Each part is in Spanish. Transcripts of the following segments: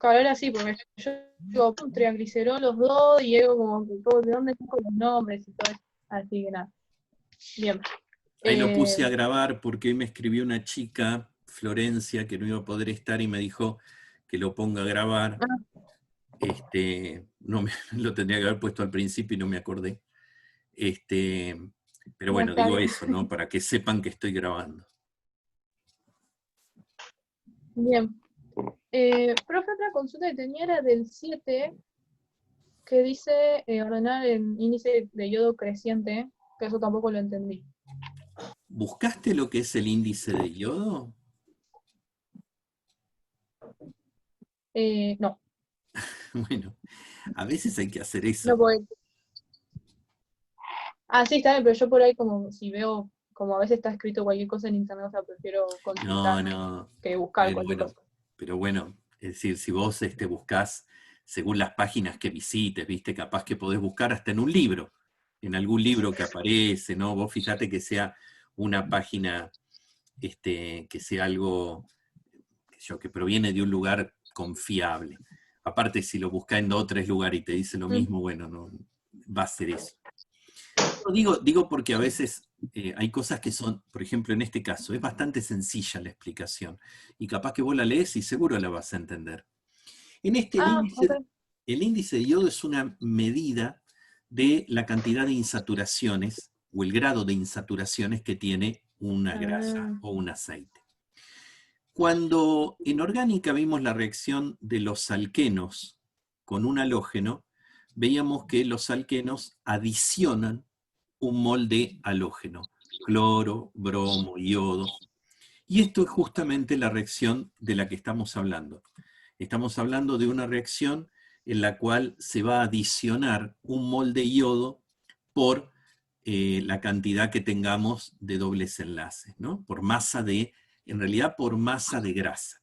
Claro, era así, porque yo digo, pum, triaglicerol los dos, y digo como, ¿de dónde saco los nombres y todo eso? Así que nada, bien. Ahí lo puse a Eh, grabar porque hoy me escribió una chica, Florencia, que no iba a poder estar y me dijo que lo ponga a grabar. ah, No me, lo tendría que haber puesto al principio y no me acordé. Este, pero no, bueno, está digo bien. eso, ¿no? Para que sepan que estoy grabando. Bien. Profe, otra consulta que tenía era del 7 que dice ordenar el índice de yodo creciente, que eso tampoco lo entendí. ¿Buscaste lo que es el índice de yodo? No, Bueno, a veces hay que hacer eso. no puedo. Ah, sí, está bien, pero yo por ahí como si veo, como a veces está escrito cualquier cosa en internet, o sea, prefiero No, consultar no. que buscar Bueno, cualquier bueno. cosa. Pero bueno, es decir, si vos buscás según las páginas que visites, viste, capaz que podés buscar hasta en un libro, en algún libro que aparece, ¿no? Vos fíjate que sea una página, que sea algo que proviene de un lugar confiable. Aparte, si lo buscás en 2 o 3 lugares y te dice lo Mm, mismo, bueno, no va a ser eso. No, digo porque a veces hay cosas que son, por ejemplo, en este caso, es bastante sencilla la explicación. Y capaz que vos la lees y seguro la vas a entender. En este Ah, ok. el índice de yodo es una medida de la cantidad de insaturaciones o el grado de insaturaciones que tiene una grasa Ah, o un aceite. Cuando en orgánica vimos la reacción de los alquenos con un halógeno, veíamos que los alquenos adicionan un mol de halógeno, cloro, bromo, yodo. Y esto es justamente la reacción de la que estamos hablando. Estamos hablando de una reacción en la cual se va a adicionar un mol de yodo por la cantidad que tengamos de dobles enlaces, ¿no? Por masa en realidad por masa de grasa.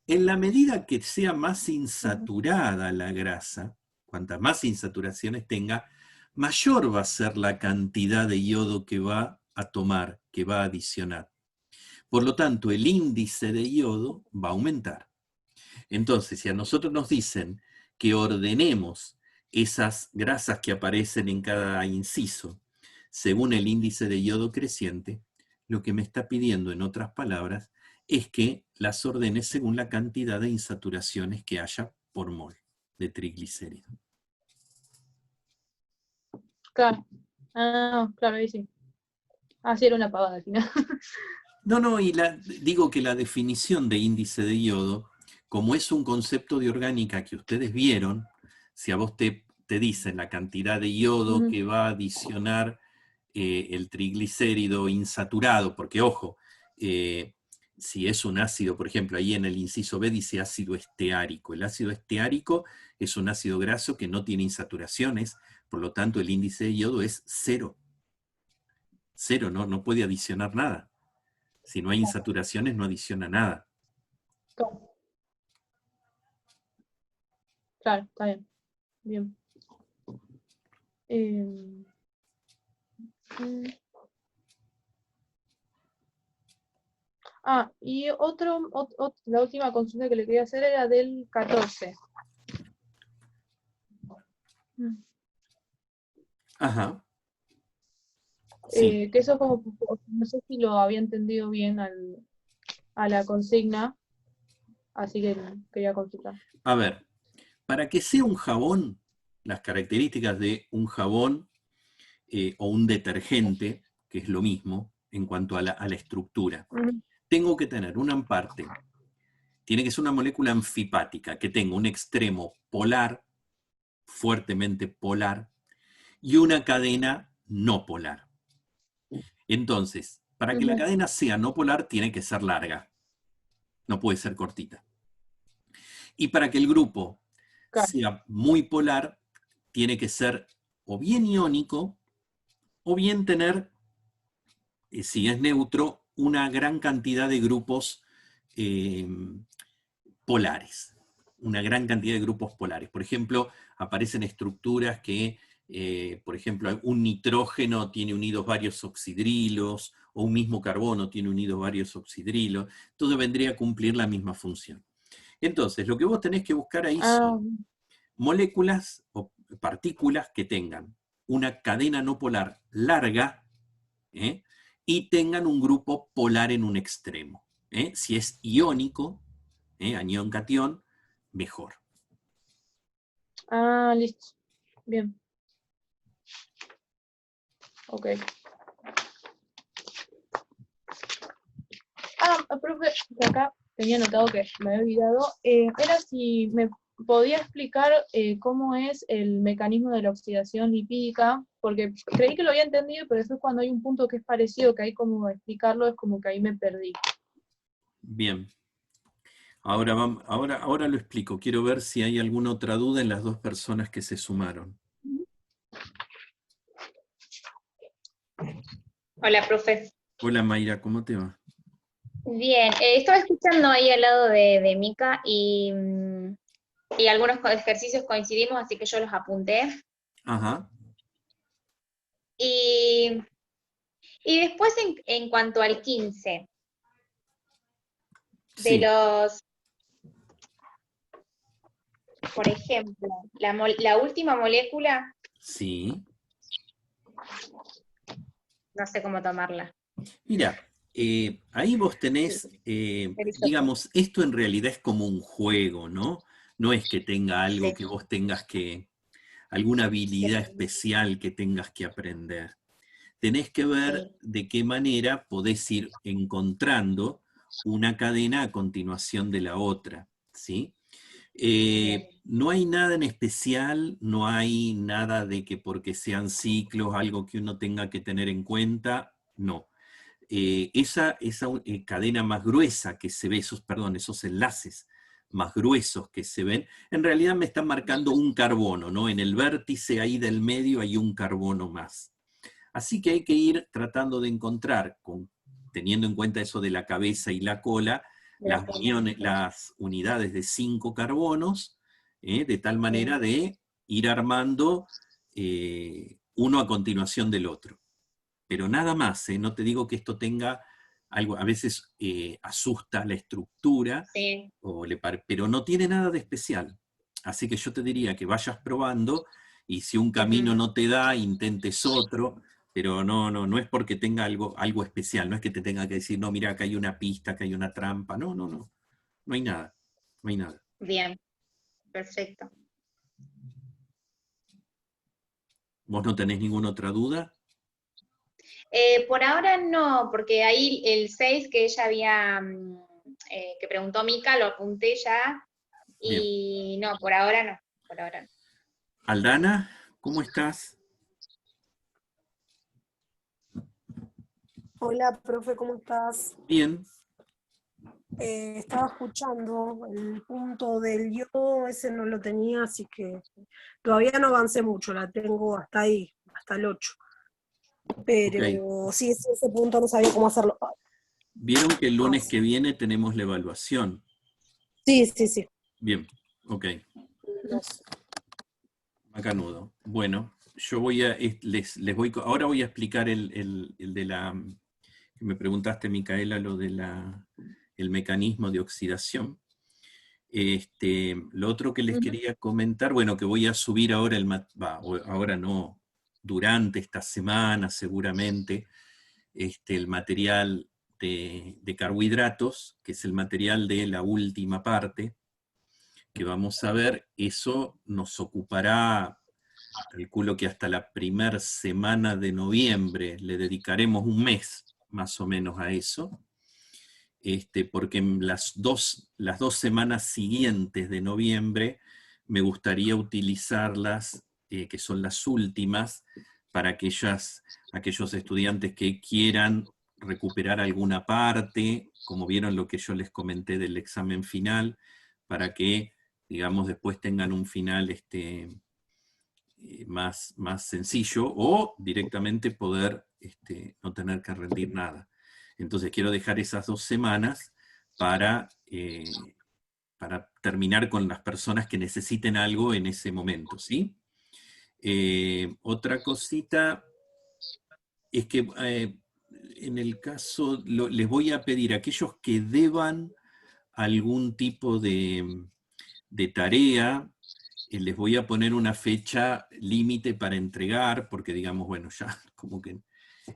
En la medida que sea más ujú. insaturada la grasa, cuantas más insaturaciones tenga, mayor va a ser la cantidad de yodo que va a tomar, que va a adicionar. Por lo tanto, el índice de yodo va a aumentar. Entonces, si a nosotros nos dicen que ordenemos esas grasas que aparecen en cada inciso según el índice de yodo creciente, lo que me está pidiendo, en otras palabras, es que las ordene según la cantidad de insaturaciones que haya por mol de triglicérido. Claro. Ah, claro, ahí sí. Ah, sí, era una pavada al final. No, no, y digo que la definición de índice de yodo, como es un concepto de orgánica que ustedes vieron, si a vos te dicen la cantidad de yodo Ujú. que va a adicionar el triglicérido insaturado, porque ojo, si es un ácido, por ejemplo, ahí en el inciso B dice ácido esteárico. El ácido esteárico es un ácido graso que no tiene insaturaciones, por lo tanto el índice de yodo es cero. Cero, no puede adicionar nada. Si no hay insaturaciones, no adiciona nada. Claro, claro, está bien. Bien. Eh, mm, y la última consulta que le quería hacer era del 14. Mm. Ajá, sí. Que eso como, no sé si lo había entendido bien a la consigna, así que quería consultar. A ver, para que sea un jabón, las características de un jabón o un detergente, que es lo mismo en cuanto a la estructura, Ujú. tengo que tener una parte, tiene que ser una molécula anfipática, que tenga un extremo polar, fuertemente polar, y una cadena no polar. Entonces, para que la Ujú. cadena sea no polar, tiene que ser larga, no puede ser cortita. Y para que el grupo Claro. sea muy polar, tiene que ser o bien iónico, o bien tener, si es neutro, una gran cantidad de grupos eh, polares. Una gran cantidad de grupos polares. Por ejemplo, aparecen estructuras que, por ejemplo, un nitrógeno tiene unidos varios oxidrilos, o un mismo carbono tiene unidos varios oxidrilos. Todo vendría a cumplir la misma función. Entonces, lo que vos tenés que buscar ahí Ah, son moléculas o partículas que tengan una cadena no polar larga, ¿eh? Y tengan un grupo polar en un extremo. Si es iónico, anión-catión, mejor. listo. Bien, ok. Profe, que acá tenía notado que me había olvidado. Era si me podía explicar cómo es el mecanismo de la oxidación lipídica, porque creí que lo había entendido, pero después cuando hay un punto que es parecido, que hay como explicarlo, es como que ahí me perdí. Bien. Ahora lo explico. Quiero ver si hay alguna otra duda en las dos personas que se sumaron. Hola, profe. Hola Mayra, ¿cómo te va? Bien, estaba escuchando ahí al lado de Mica y algunos ejercicios coincidimos, así que yo los apunté. Ajá. Y, y después en cuanto al 15, de Sí, los, por ejemplo, la última molécula, sí. no sé cómo tomarla. Mira, ahí vos tenés, digamos, esto en realidad es como un juego, ¿no? No es que tenga algo Sí, que vos tengas alguna habilidad sí, especial que tengas que aprender. Tenés que ver sí, de qué manera podés ir encontrando una cadena a continuación de la otra, ¿sí? bien, No hay nada en especial, no hay nada de que porque sean ciclos, algo que uno tenga que tener en cuenta, no. Esa cadena más gruesa que se ve, esos enlaces más gruesos que se ven, en realidad me están marcando un carbono, ¿no? En el vértice ahí del medio hay un carbono más. Así que hay que ir tratando de encontrar, teniendo en cuenta eso de la cabeza y la cola, la cola, las unidades de 5 carbonos, de tal sí, manera de ir armando uno a continuación del otro. Pero nada más, no te digo que esto tenga algo, a veces asusta la estructura, sí, pero no tiene nada de especial. Así que yo te diría que vayas probando y si un camino ujú, no te da, intentes otro, pero no es porque tenga algo especial, no es que te tenga que decir, no, mira, acá hay una pista, acá hay una trampa, no hay nada, no hay nada. bien, perfecto. ¿Vos no tenés ninguna otra duda? Por ahora no, porque ahí el 6 que ella había, que preguntó Mica, lo apunté ya, Bien. y no, por ahora no, por ahora no. Aldana, ¿cómo estás? Hola, profe, ¿cómo estás? Bien, Estaba escuchando el punto del yodo, ese no lo tenía, así que todavía no avancé mucho, la tengo hasta ahí, hasta el 8. ok. Pero sí, ese punto no sabía cómo hacerlo. Vieron que el lunes Así. que viene tenemos la evaluación. Sí, sí, sí. Bien, ok, No sé. macanudo. Bueno, yo voy a, ahora voy a explicar el de que me preguntaste, Micaela, lo de el mecanismo de oxidación. Lo otro que les Ujú. quería comentar, bueno, que voy a subir ahora ahora no, durante esta semana seguramente, el material de carbohidratos, que es el material de la última parte, que vamos a ver, eso nos ocupará, calculo que hasta la primera semana de noviembre, le dedicaremos un mes más o menos a eso, porque en las dos semanas siguientes de noviembre me gustaría utilizarlas, que son las últimas, para aquellos estudiantes que quieran recuperar alguna parte, como vieron lo que yo les comenté del examen final, para que, digamos, después tengan un final más sencillo o directamente poder no tener que rendir nada. Entonces quiero dejar esas 2 semanas para terminar con las personas que necesiten algo en ese momento, ¿sí? Otra cosita es que en el caso, les voy a pedir a aquellos que deban algún tipo de tarea. Les voy a poner una fecha límite para entregar, porque digamos, bueno, ya como que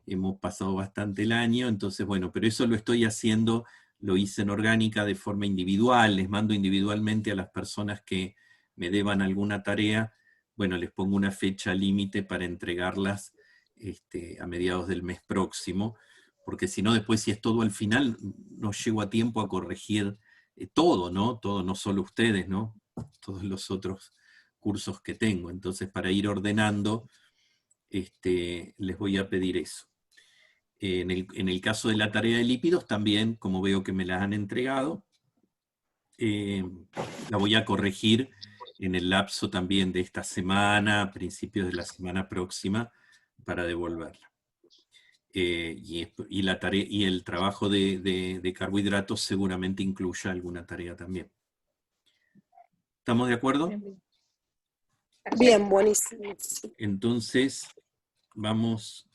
hemos pasado bastante el año, entonces bueno, pero eso lo estoy haciendo, lo hice en orgánica de forma individual, les mando individualmente a las personas que me deban alguna tarea, bueno, les pongo una fecha límite para entregarlas a mediados del mes próximo, porque si no después si es todo al final, no llego a tiempo a corregir todo, ¿no? Todo, no solo ustedes, ¿no? Todos los otros cursos que tengo. Entonces, para ir ordenando, les voy a pedir eso. En el caso de la tarea de lípidos, también, como veo que me la han entregado, la voy a corregir en el lapso también de esta semana, a principios de la semana próxima, para devolverla. Y la tarea, y el trabajo de carbohidratos seguramente incluya alguna tarea también. ¿Estamos de acuerdo? Bien, buenísimo. Entonces, vamos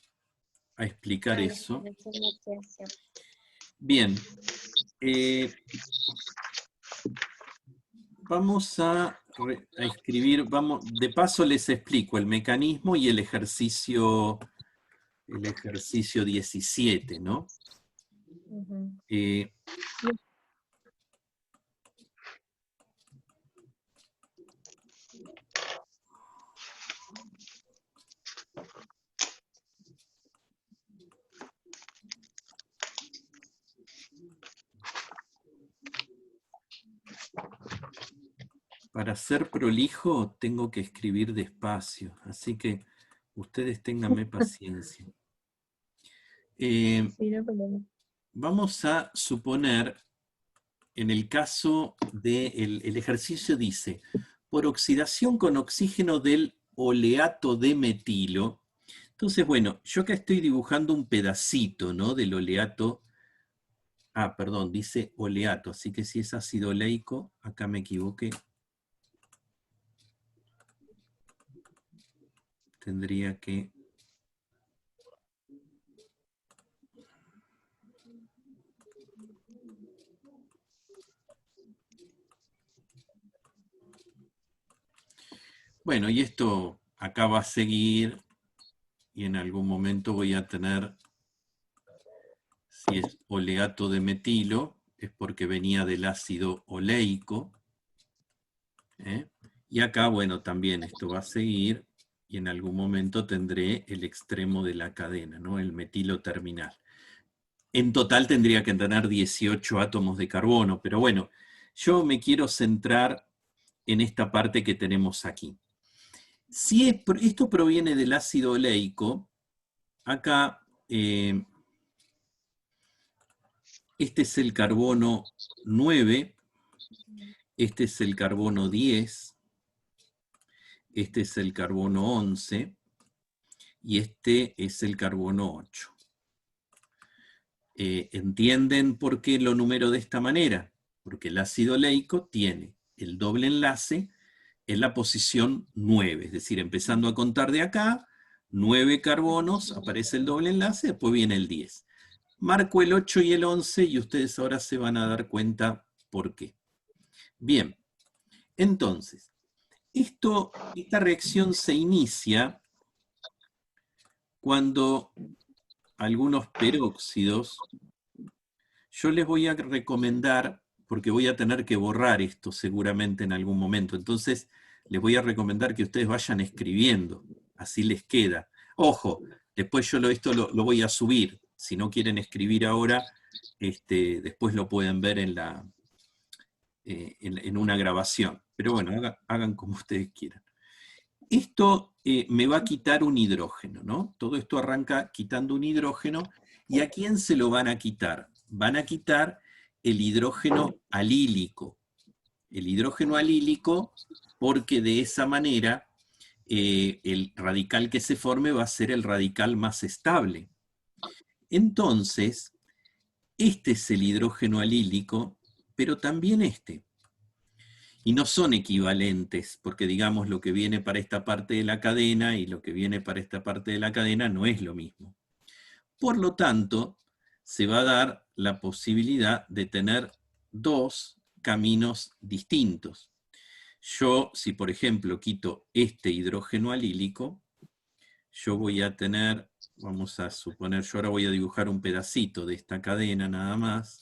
a explicar eso. Bien. Vamos a escribir, de paso les explico el mecanismo y el ejercicio 17, ¿no? Para ser prolijo tengo que escribir despacio, así que ustedes ténganme paciencia. Sí, no hay problema. Vamos a suponer, en el caso del ejercicio dice, por oxidación con oxígeno del oleato de metilo. Entonces, bueno, yo acá estoy dibujando un pedacito, ¿no? Del oleato. Ah, perdón, dice oleato, así que si es ácido oleico, acá me equivoqué. Tendría que... Bueno, y esto acá va a seguir, y en algún momento voy a tener, si es oleato de metilo, es porque venía del ácido oleico. Y acá, bueno, también esto va a seguir, y en algún momento tendré el extremo de la cadena, ¿no? El metilo terminal. En total tendría que tener 18 átomos de carbono, pero bueno, yo me quiero centrar en esta parte que tenemos aquí. Si esto proviene del ácido oleico, acá este es el carbono 9, este es el carbono 10, este es el carbono 11 y este es el carbono 8. ¿Entienden por qué lo numero de esta manera? Porque el ácido oleico tiene el doble enlace en la posición 9, es decir, empezando a contar de acá, 9 carbonos, aparece el doble enlace, después viene el 10. Marco el 8 y el 11 y ustedes ahora se van a dar cuenta por qué. Bien, entonces, esta reacción se inicia cuando algunos peróxidos, yo les voy a recomendar, porque voy a tener que borrar esto seguramente en algún momento, entonces les voy a recomendar que ustedes vayan escribiendo, así les queda. Ojo, después yo esto lo voy a subir, si no quieren escribir ahora, después lo pueden ver en una grabación. Pero bueno, hagan como ustedes quieran. Esto me va a quitar un hidrógeno, ¿no? Todo esto arranca quitando un hidrógeno, ¿y a quién se lo van a quitar? Van a quitar el hidrógeno alílico. El hidrógeno alílico, porque de esa manera el radical que se forme va a ser el radical más estable. Entonces, este es el hidrógeno alílico, pero también este. Y no son equivalentes, porque digamos lo que viene para esta parte de la cadena y lo que viene para esta parte de la cadena no es lo mismo. Por lo tanto, se va a dar la posibilidad de tener dos caminos distintos. Yo, si por ejemplo quito este hidrógeno alílico, yo voy a tener, vamos a suponer, yo ahora voy a dibujar un pedacito de esta cadena nada más.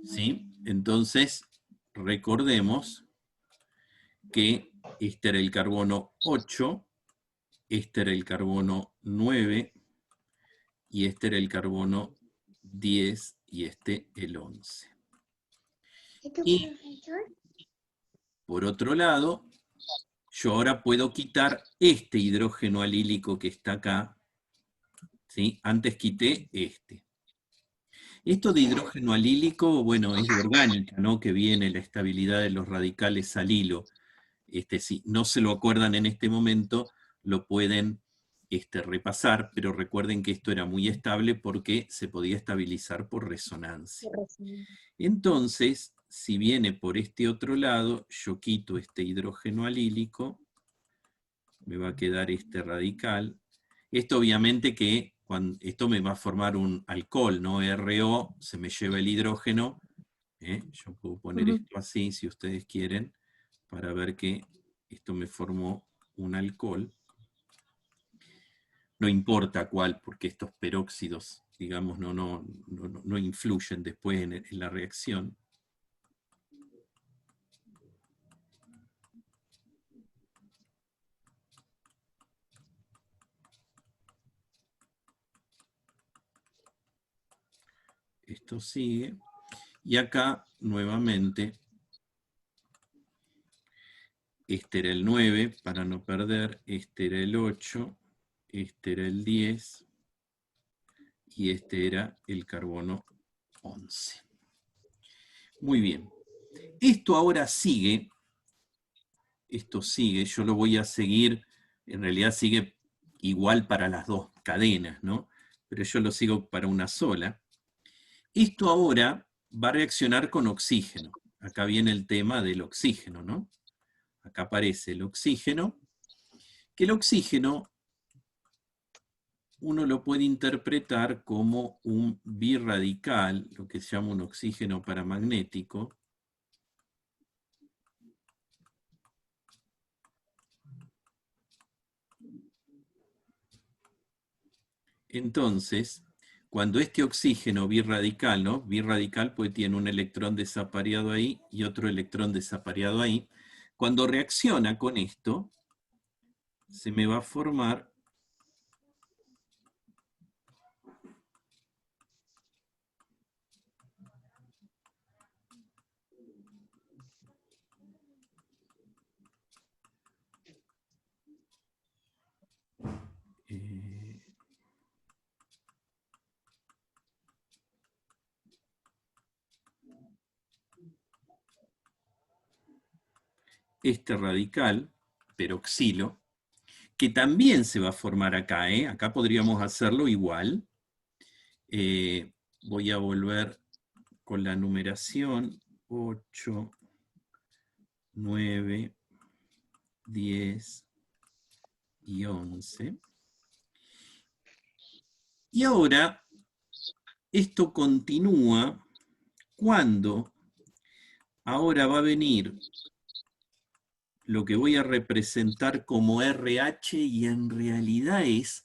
¿Sí? Entonces, recordemos que este era el carbono 8, este era el carbono 9, y este era el carbono 10, y este el 11. Y, por otro lado, yo ahora puedo quitar este hidrógeno alílico que está acá, ¿sí? Antes quité este. Esto de hidrógeno alílico, bueno, es de orgánica, ¿no? Que viene la estabilidad de los radicales al hilo. Si no se lo acuerdan en este momento, lo pueden repasar, pero recuerden que esto era muy estable porque se podía estabilizar por resonancia. Entonces, si viene por este otro lado, yo quito este hidrógeno alílico, me va a quedar este radical. Esto obviamente que esto me va a formar un alcohol, ¿no? RO, se me lleva el hidrógeno. Yo puedo poner esto así, si ustedes quieren, para ver que esto me formó un alcohol. No importa cuál, porque estos peróxidos, digamos, no influyen después en la reacción. Esto sigue. Y acá, nuevamente, este era el 9, para no perder, este era el 8, este era el 10, y este era el carbono 11. Muy bien. Esto ahora sigue, yo lo voy a seguir, en realidad sigue igual para las dos cadenas, ¿no? Pero yo lo sigo para una sola. Esto ahora va a reaccionar con oxígeno. Acá viene el tema del oxígeno, ¿no? Acá aparece el oxígeno, que el oxígeno uno lo puede interpretar como un birradical, lo que se llama un oxígeno paramagnético. Entonces, cuando este oxígeno birradical, ¿no? Birradical pues tiene un electrón desapareado ahí y otro electrón desapareado ahí. Cuando reacciona con esto, se me va a formar este radical, peroxilo, que también se va a formar acá, ¿eh? Acá podríamos hacerlo igual. Voy a volver con la numeración 8, 9, 10 y 11. Y ahora, esto continúa cuando ahora va a venir lo que voy a representar como RH, y en realidad es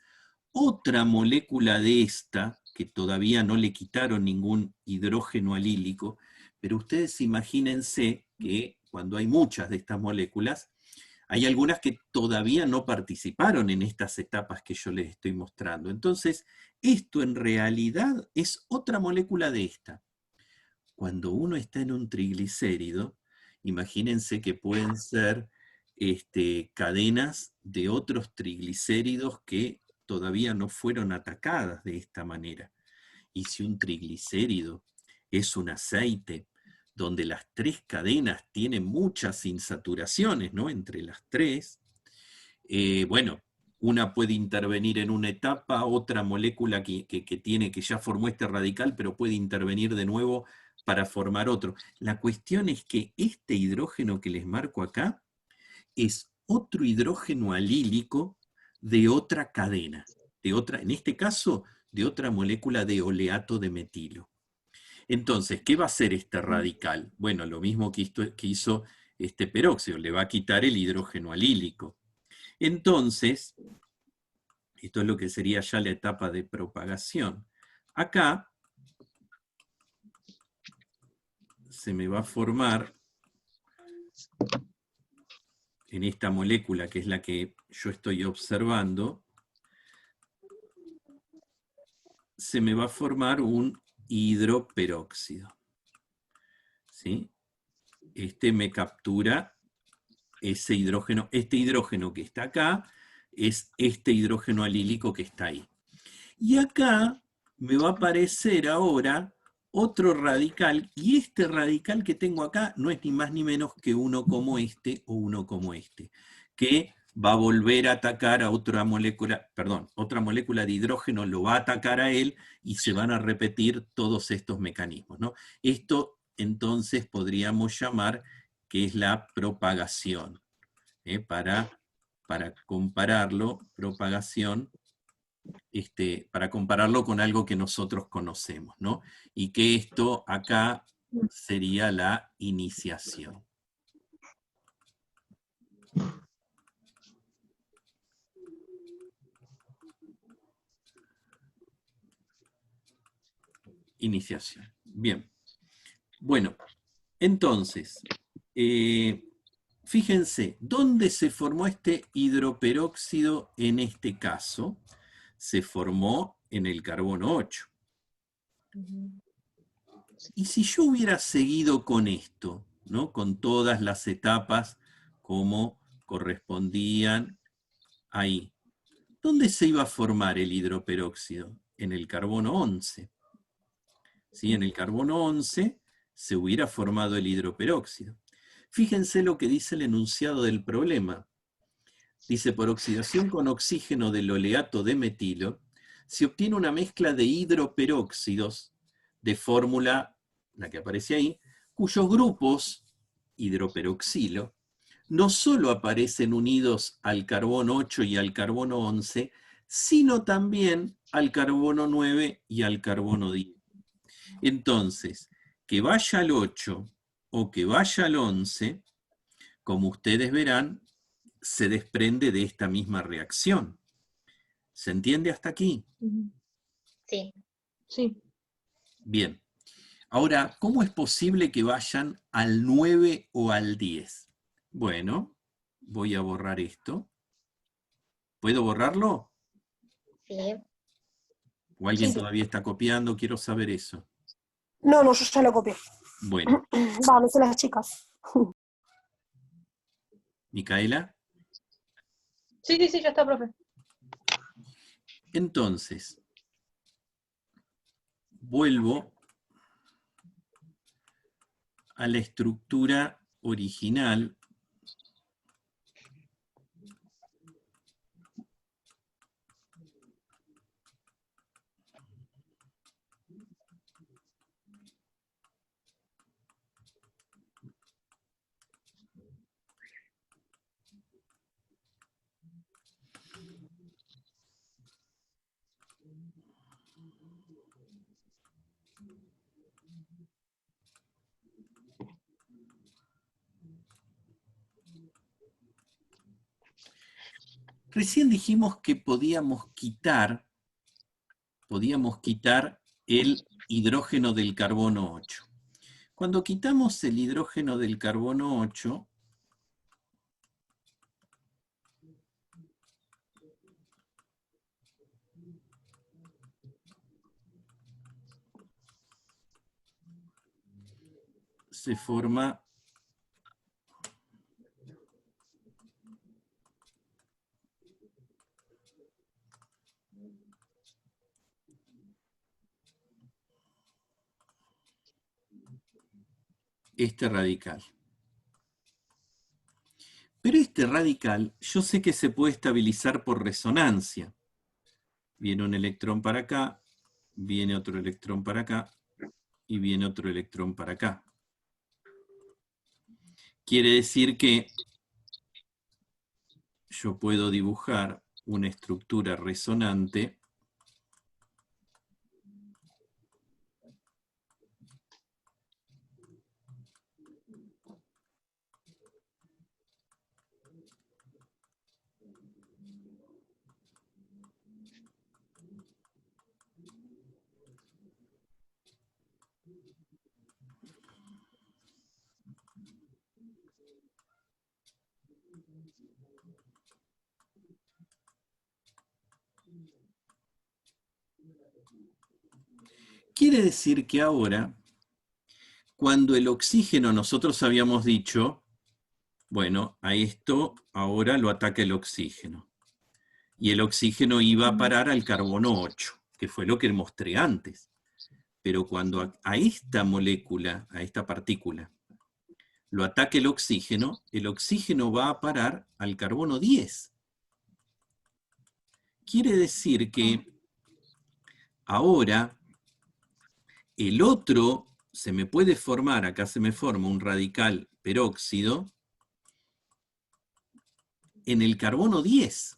otra molécula de esta, que todavía no le quitaron ningún hidrógeno alílico, pero ustedes imagínense que cuando hay muchas de estas moléculas, hay algunas que todavía no participaron en estas etapas que yo les estoy mostrando. Entonces, esto en realidad es otra molécula de esta. Cuando uno está en un triglicérido, imagínense que pueden ser cadenas de otros triglicéridos que todavía no fueron atacadas de esta manera. Y si un triglicérido es un aceite, donde las 3 cadenas tienen muchas insaturaciones, ¿no? Entre las 3, bueno, una puede intervenir en una etapa, otra molécula que ya formó este radical, pero puede intervenir de nuevo para formar otro. La cuestión es que este hidrógeno que les marco acá es otro hidrógeno alílico de otra cadena, en este caso, de otra molécula de oleato de metilo. Entonces, ¿qué va a hacer este radical? Bueno, lo mismo que hizo este peróxido, le va a quitar el hidrógeno alílico. Entonces, esto es lo que sería ya la etapa de propagación. Acá se me va a formar, en esta molécula que es la que yo estoy observando, se me va a formar un hidroperóxido. ¿Sí? Este me captura ese hidrógeno. Este hidrógeno que está acá es este hidrógeno alílico que está ahí. Y acá me va a aparecer ahora otro radical, y este radical que tengo acá no es ni más ni menos que uno como este o uno como este, que va a volver a atacar a otra molécula, perdón, otra molécula de hidrógeno lo va a atacar a él y se van a repetir todos estos mecanismos, ¿no? Esto entonces podríamos llamar que es la propagación, para compararlo, propagación, para compararlo con algo que nosotros conocemos, ¿no? Y que esto acá sería la iniciación. Iniciación. Bien. Bueno, entonces, fíjense, ¿dónde se formó este hidroperóxido en este caso? Se formó en el carbono 8. Y si yo hubiera seguido con esto, ¿no? Con todas las etapas como correspondían ahí, ¿dónde se iba a formar el hidroperóxido? En el carbono 11. ¿Sí? En el carbono 11 se hubiera formado el hidroperóxido. Fíjense lo que dice el enunciado del problema. Dice, por oxidación con oxígeno del oleato de metilo, se obtiene una mezcla de hidroperóxidos de fórmula, la que aparece ahí, cuyos grupos, hidroperoxilo, no solo aparecen unidos al carbono 8 y al carbono 11, sino también al carbono 9 y al carbono 10. Entonces, que vaya al 8 o que vaya al 11, como ustedes verán, se desprende de esta misma reacción. ¿Se entiende hasta aquí? Sí. Sí. Bien. Ahora, ¿cómo es posible que vayan al 9 o al 10? Bueno, voy a borrar esto. ¿Puedo borrarlo? Sí. ¿O alguien Sí. todavía está copiando? Quiero saber eso. No, yo ya lo copié. Bueno, Vamos, las chicas. Micaela. Sí, ya está, profe. Entonces, vuelvo a la estructura original. Recién dijimos que podíamos quitar el hidrógeno del carbono 8. Cuando quitamos el hidrógeno del carbono 8, se forma este radical. Pero este radical yo sé que se puede estabilizar por resonancia. Viene un electrón para acá, viene otro electrón para acá, y viene otro electrón para acá. Quiere decir que yo puedo dibujar una estructura resonante Quiere decir que ahora, cuando el oxígeno nosotros habíamos dicho, bueno, a esto ahora lo ataca el oxígeno. Y el oxígeno iba a parar al carbono 8, que fue lo que mostré antes. Pero cuando a esta molécula, a esta partícula, lo ataque el oxígeno va a parar al carbono 10. Quiere decir que ahora el otro se me puede formar, acá se me forma un radical peróxido, en el carbono 10.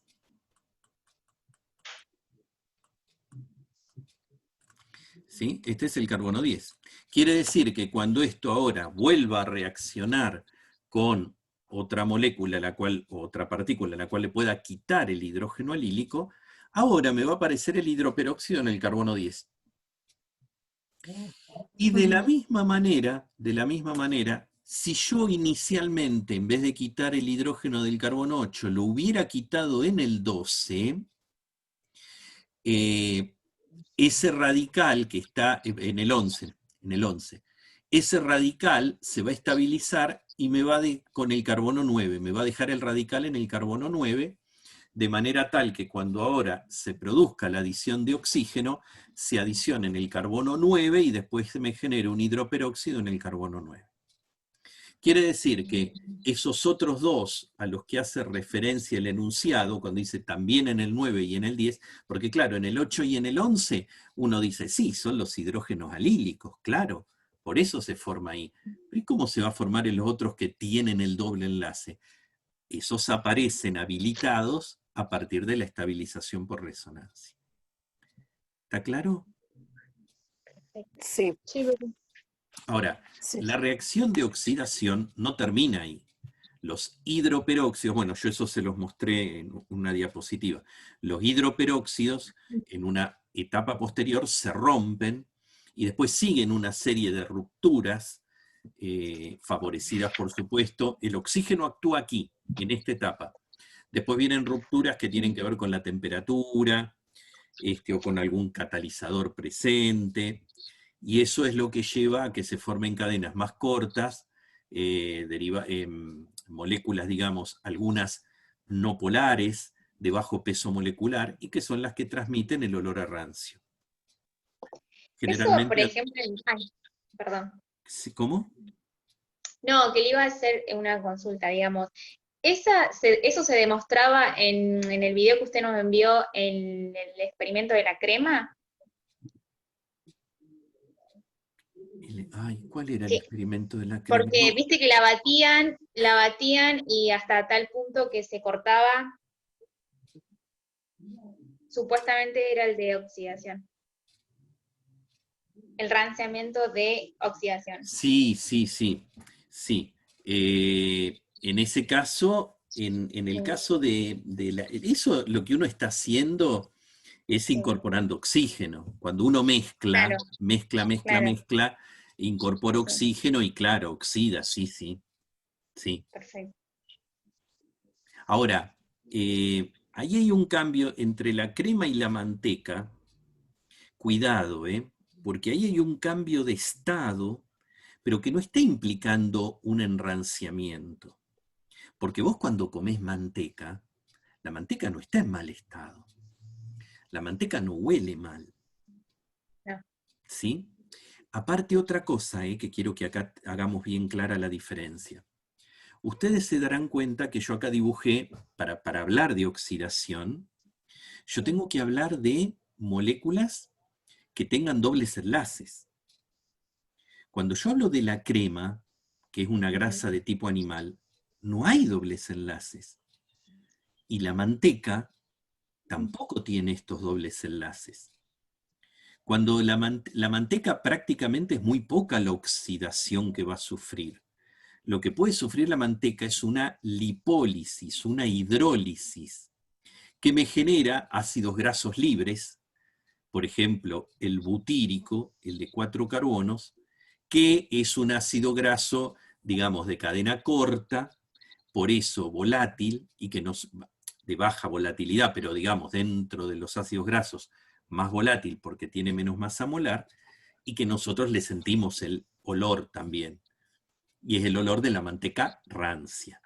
¿Sí? Este es el carbono 10. Quiere decir que cuando esto ahora vuelva a reaccionar con otra molécula, otra partícula, la cual le pueda quitar el hidrógeno alílico, ahora me va a aparecer el hidroperóxido en el carbono 10. Y de la misma manera, si yo inicialmente, en vez de quitar el hidrógeno del carbono 8, lo hubiera quitado en el 12, ese radical que está en el 11, ese radical se va a estabilizar y me va con el carbono 9, me va a dejar el radical en el carbono 9, de manera tal que cuando ahora se produzca la adición de oxígeno, se adicione en el carbono 9 y después se me genere un hidroperóxido en el carbono 9. Quiere decir que esos otros dos a los que hace referencia el enunciado, cuando dice también en el 9 y en el 10, porque claro, en el 8 y en el 11 uno dice, sí, son los hidrógenos alílicos, claro, por eso se forma ahí. ¿Y cómo se va a formar en los otros que tienen el doble enlace? Esos aparecen habilitados a partir de la estabilización por resonancia. ¿Está claro? Sí. Sí, pero- Ahora, Sí. la reacción de oxidación no termina ahí. Los hidroperóxidos, bueno, yo eso se los mostré en una diapositiva. Los hidroperóxidos en una etapa posterior se rompen y después siguen una serie de rupturas favorecidas, por supuesto. El oxígeno actúa aquí, en esta etapa. Después vienen rupturas que tienen que ver con la temperatura, o con algún catalizador presente, y eso es lo que lleva a que se formen cadenas más cortas, moléculas, digamos, algunas no polares, de bajo peso molecular, y que son las que transmiten el olor a rancio. Eso, por Generalmente, ejemplo, ay, perdón. ¿cómo? No, que le iba a hacer una consulta, digamos. ¿Eso se demostraba en el video que usted nos envió en el experimento de la crema? Ay, ¿cuál era el Que- experimento de la crema? Porque No, viste que la batían y hasta tal punto que se cortaba. Supuestamente era el de oxidación. El ranciamiento de oxidación. sí. En ese caso, en el caso de eso, lo que uno está haciendo es incorporando oxígeno. Cuando uno mezcla, Claro, mezcla, incorpora sí, oxígeno y claro, oxida, sí. perfecto. Ahora, ahí hay un cambio entre la crema y la manteca. Cuidado, porque ahí hay un cambio de estado, pero que no está implicando un enranciamiento. Porque vos cuando comés manteca, la manteca no está en mal estado. La manteca no huele mal. No. ¿Sí? aparte otra cosa, que quiero que acá hagamos bien clara la diferencia. Ustedes se darán cuenta que yo acá dibujé, para hablar de oxidación, yo tengo que hablar de moléculas que tengan dobles enlaces. Cuando yo hablo de la crema, que es una grasa de tipo animal, no hay dobles enlaces. Y la manteca tampoco tiene estos dobles enlaces. Cuando la manteca prácticamente es muy poca la oxidación que va a sufrir. Lo que puede sufrir la manteca es una lipólisis, una hidrólisis, que me genera ácidos grasos libres, por ejemplo, el butírico, el de 4 carbonos, que es un ácido graso, digamos, de cadena corta, por eso volátil, y que de baja volatilidad, pero digamos, dentro de los ácidos grasos, más volátil porque tiene menos masa molar, y que nosotros le sentimos el olor también. Y es el olor de la manteca rancia.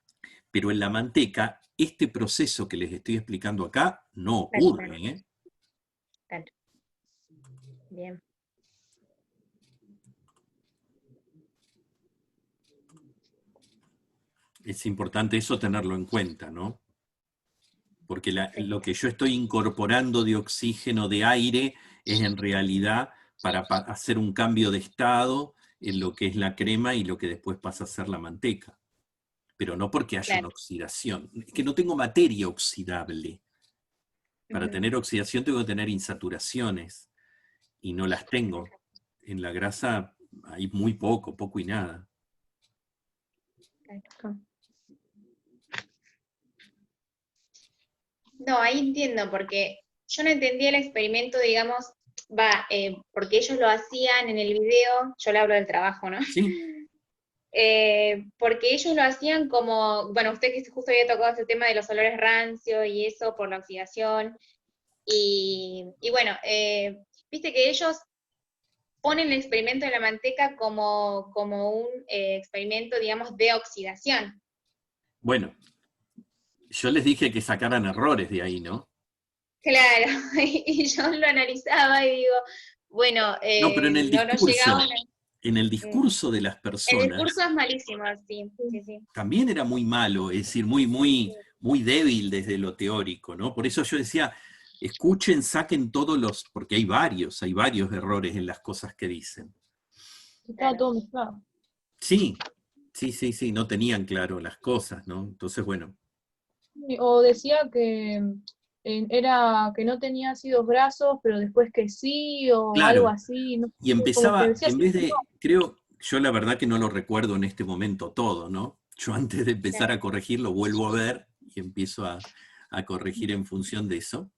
Pero en la manteca, este proceso que les estoy explicando acá no ocurre, ¿eh? Claro. Bien. Es importante eso tenerlo en cuenta, ¿no? Porque lo que yo estoy incorporando de oxígeno, de aire, es en realidad para hacer un cambio de estado en lo que es la crema y lo que después pasa a ser la manteca. Pero no porque haya una oxidación. Es que no tengo materia oxidable. Para tener oxidación tengo que tener insaturaciones, y no las tengo. En la grasa hay muy poco y nada. No, ahí entiendo, porque yo no entendía el experimento, digamos, porque ellos lo hacían en el video, yo le hablo del trabajo, ¿no? Sí. Porque ellos lo hacían como, bueno, usted que justo había tocado ese tema de los olores rancios y eso por la oxidación, y bueno, viste que ellos ponen el experimento de la manteca como un experimento, digamos, de oxidación. Bueno, yo les dije que sacaran errores de ahí, ¿no? Claro, y yo lo analizaba y digo, bueno, No, pero en el no discurso, llegaba. en el discurso de las El personas, discurso es malísimo, sí, sí, sí. también era muy malo, es decir, muy débil desde lo teórico, ¿no? Por eso yo decía, escuchen, saquen todos porque hay varios errores en las cosas que dicen. Estaba todo mezclado. Sí, no tenían claro las cosas, ¿no? Entonces, bueno. O decía que era que no tenía ácidos grasos, pero después que sí, o Claro, algo así. No y sé, como que empezaba, decía en así, vez de, yo la verdad que no lo recuerdo en este momento todo, ¿no? Yo antes de empezar a corregir lo vuelvo a ver y empiezo a corregir en función de eso.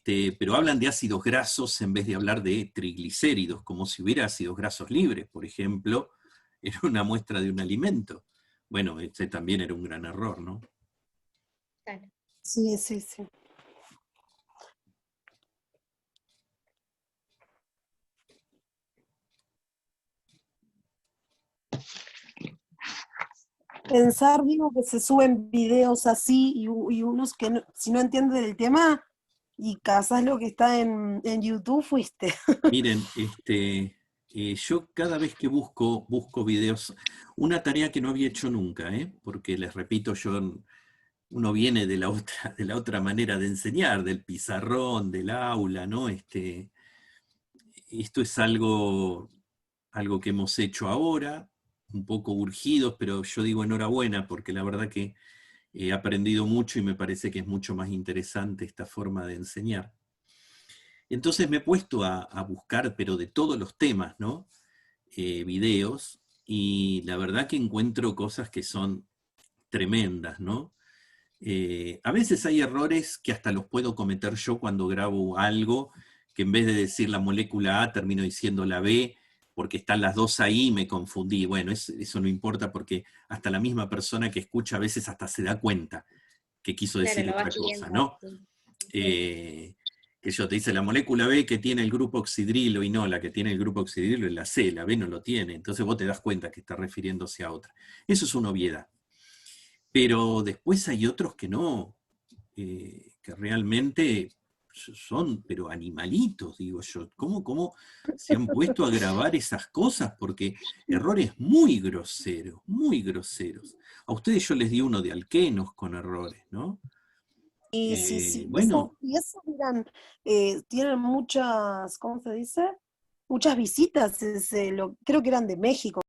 Pero hablan de ácidos grasos en vez de hablar de triglicéridos, como si hubiera ácidos grasos libres, por ejemplo, era una muestra de un alimento. Bueno, este también era un gran error, ¿no? Claro. Sí, sí, sí. Pensar, digo, que se suben videos así y unos que si no entienden el tema y cazás lo que está en YouTube, fuiste. Miren, yo cada vez que busco videos, una tarea que no había hecho nunca, porque les repito, uno viene de la otra manera de enseñar, del pizarrón, del aula, ¿no? Esto es algo que hemos hecho ahora, un poco urgidos, pero yo digo enhorabuena, porque la verdad que he aprendido mucho y me parece que es mucho más interesante esta forma de enseñar. Entonces me he puesto a buscar, pero de todos los temas, ¿no? Videos, y la verdad que encuentro cosas que son tremendas, ¿no? A veces hay errores que hasta los puedo cometer yo cuando grabo algo, que en vez de decir la molécula A termino diciendo la B, porque están las dos ahí y me confundí. Bueno, eso no importa porque hasta la misma persona que escucha a veces hasta se da cuenta que quiso Claro, decir lo otra vas cosa, viendo, ¿no? sí. Que yo te dice la molécula B que tiene el grupo oxidrilo, y no, la que tiene el grupo oxidrilo es la C, la B no lo tiene, entonces vos te das cuenta que está refiriéndose a otra. Eso es una obviedad. Pero después hay otros que no, que realmente son, pero animalitos, digo yo. ¿Cómo se han puesto a grabar esas cosas? Porque errores muy groseros, muy groseros. A ustedes yo les di uno de alquenos con errores, ¿no? Y sí, Bueno, y eso tienen muchas, ¿cómo se dice? Muchas visitas, creo que eran de México.